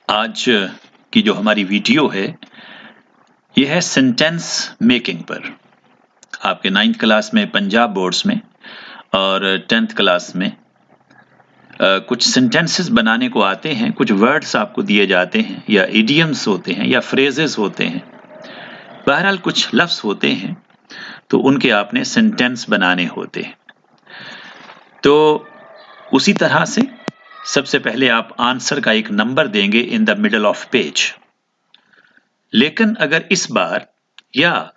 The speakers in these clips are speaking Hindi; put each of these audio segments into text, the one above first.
आज की जो हमारी वीडियो है ये है सेंटेंस मेकिंग पर। आपके 9th क्लास में पंजाब बोर्ड्स में और 10th क्लास में कुछ सेंटेंसेस बनाने को आते हैं, कुछ वर्ड्स आपको दिए जाते हैं या इडियम्स होते हैं या फ्रेजेस होते हैं, बहरहाल कुछ लफ्ज होते हैं, तो उनके आपने सेंटेंस बनाने होते हैं। तो उसी तरह से सबसे पहले आप आंसर का एक नंबर देंगे in the middle of page. लेकिन अगर इस बार या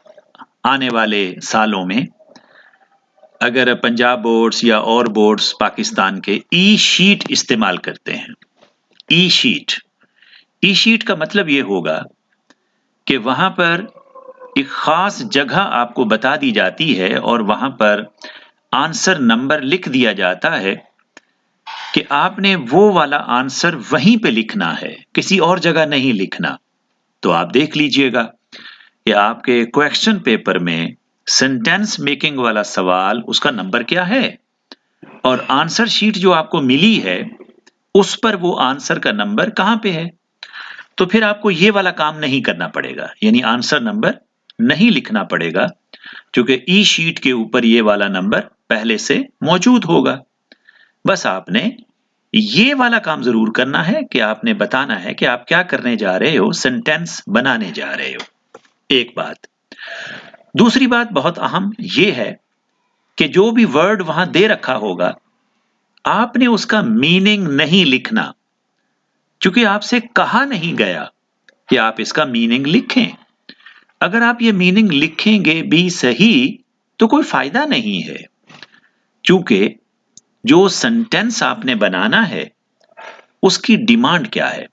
आने वाले सालों में अगर पंजाब बोर्ड्स या और बोर्ड्स पाकिस्तान के ई शीट इस्तेमाल करते हैं, ई शीट का मतलब ये होगा कि वहां पर एक खास जगह आपको बता दी जाती है और वहां पर आंसर नंबर लिख दिया जाता है कि आपने वो वाला आंसर वहीं पे लिखना है, किसी और जगह नहीं लिखना। तो आप देख लीजिएगा कि आपके क्वेश्चन पेपर में सेंटेंस मेकिंग वाला सवाल उसका नंबर क्या है और आंसर शीट जो आपको मिली है उस पर वो आंसर का नंबर कहां पे है। तो फिर आपको ये वाला काम नहीं करना पड़ेगा, यानी आंसर नंबर नहीं लिखना पड़ेगा, क्योंकि ई शीट के ऊपर ये वाला नंबर पहले से मौजूद होगा। बस आपने ये वाला काम जरूर करना है कि आपने बताना है कि आप क्या करने जा रहे हो, सेंटेंस बनाने जा रहे हो। एक बात। दूसरी बात बहुत अहम ये है कि जो भी वर्ड वहां दे रखा होगा आपने उसका मीनिंग नहीं लिखना, क्योंकि आपसे कहा नहीं गया कि आप इसका मीनिंग लिखें। अगर आप ये मीनिंग लिखेंगे भी सही तो कोई फायदा नहीं है, क्योंकि जो सेंटेंस आपने बनाना है उसकी डिमांड क्या है।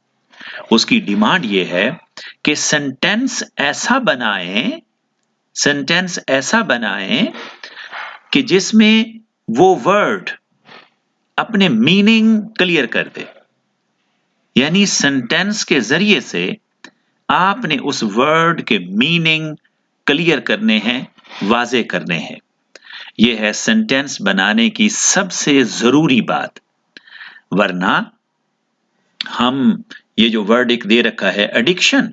उसकी डिमांड ये है कि सेंटेंस ऐसा बनाएं कि जिसमें वो वर्ड अपने मीनिंग क्लियर कर दे, यानी सेंटेंस के जरिए से आपने उस वर्ड के मीनिंग क्लियर करने हैं, वाजे करने हैं। यह है सेंटेंस बनाने की सबसे जरूरी बात। वरना हम ये जो वर्ड एक दे रखा है एडिक्शन,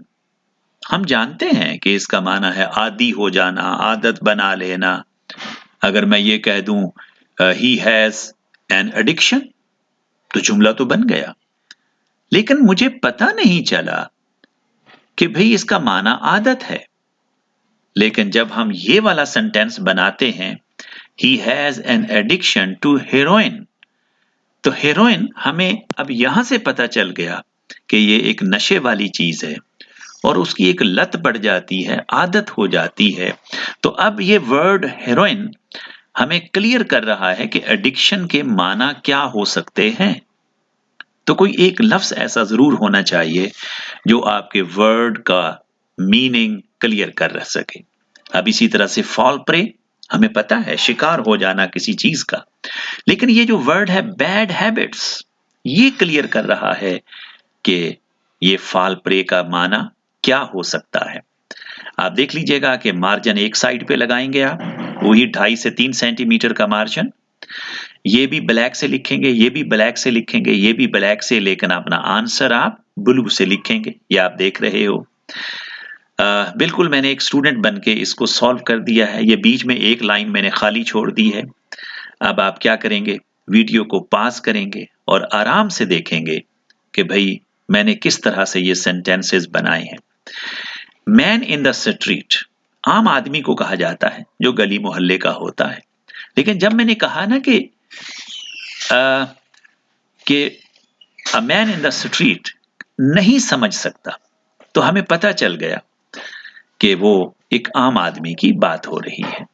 हम जानते हैं कि इसका माना है आदी हो जाना, आदत बना लेना। अगर मैं ये कह दूं ही हैज एन एडिक्शन तो जुमला तो बन गया, लेकिन मुझे पता नहीं चला कि भाई इसका माना आदत है। लेकिन जब हम ये वाला सेंटेंस बनाते हैं he has an addiction to heroin, तो हेरोइन हमें अब यहां से पता चल गया कि ये एक नशे वाली चीज है और उसकी एक लत पड़ जाती है, आदत हो जाती है। तो अब ये वर्ड हेरोइन हमें क्लियर कर रहा है कि एडिक्शन के माना क्या हो सकते हैं। तो कोई एक लफ्ज ऐसा जरूर होना चाहिए जो आपके वर्ड का मीनिंग क्लियर कर सके। अब इसी तरह से फॉल प्रे, हमें पता है शिकार हो जाना किसी चीज का, लेकिन ये जो वर्ड है बैड हैबिट्स, ये क्लियर कर रहा है कि ये फॉल प्रे का माना क्या हो सकता है। आप देख लीजिएगा कि मार्जिन एक साइड पे लगाएंगे आप, वही 2.5 से 3 सेंटीमीटर का मार्जिन। ये भी ब्लैक से लिखेंगे, ये भी ब्लैक से लिखेंगे, ये भी ब्लैक से, लेकिन अपना आंसर आप ब्लू से लिखेंगे। ये आप देख रहे हो। बिल्कुल मैंने एक स्टूडेंट बन के इसको सॉल्व कर दिया है। ये बीच में एक लाइन मैंने खाली छोड़ दी है। अब आप क्या करेंगे, वीडियो को पास करेंगे और आराम से देखेंगे कि भाई मैंने किस तरह से ये सेंटेंसेस बनाए हैं। मैन इन द स्ट्रीट आम आदमी को कहा जाता है जो गली मोहल्ले का होता है, लेकिन जब मैंने कहा ना कि a man in the street नहीं समझ सकता, तो हमें पता चल गया कि वो एक आम आदमी की बात हो रही है।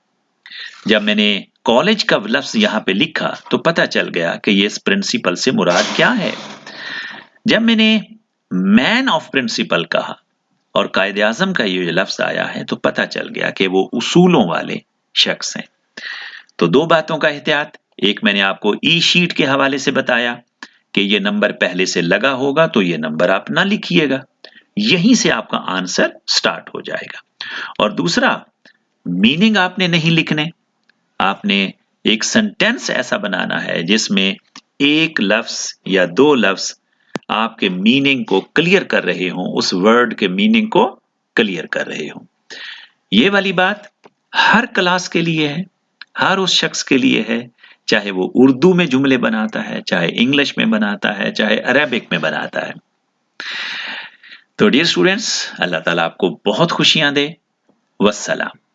जब मैंने कॉलेज का लफ्ज यहां पे लिखा तो पता चल गया कि ये इस प्रिंसिपल से मुराद क्या है। जब मैंने मैन ऑफ प्रिंसिपल कहा और कायदे आजम का ये लफ्ज आया है तो पता चल गया कि वो उसूलों वाले शख्स हैं। तो दो बातों का एहतियात, एक मैंने आपको ई शीट के हवाले से बताया कि ये नंबर पहले से लगा होगा तो ये नंबर आप ना लिखिएगा, यहीं से आपका आंसर स्टार्ट हो जाएगा। और दूसरा, मीनिंग आपने नहीं लिखने, आपने एक सेंटेंस ऐसा बनाना है जिसमें एक लफ्ज या दो लफ्ज आपके मीनिंग को क्लियर कर रहे हों, उस वर्ड के मीनिंग को क्लियर कर रहे हों। ये वाली बात हर क्लास के लिए है, हर उस शख्स के लिए है, चाहे वो उर्दू में जुमले बनाता है, चाहे इंग्लिश में बनाता है, चाहे अरेबिक में बनाता है। तो डियर स्टूडेंट्स, अल्लाह ताला आपको बहुत खुशियां दे। वस्सलाम।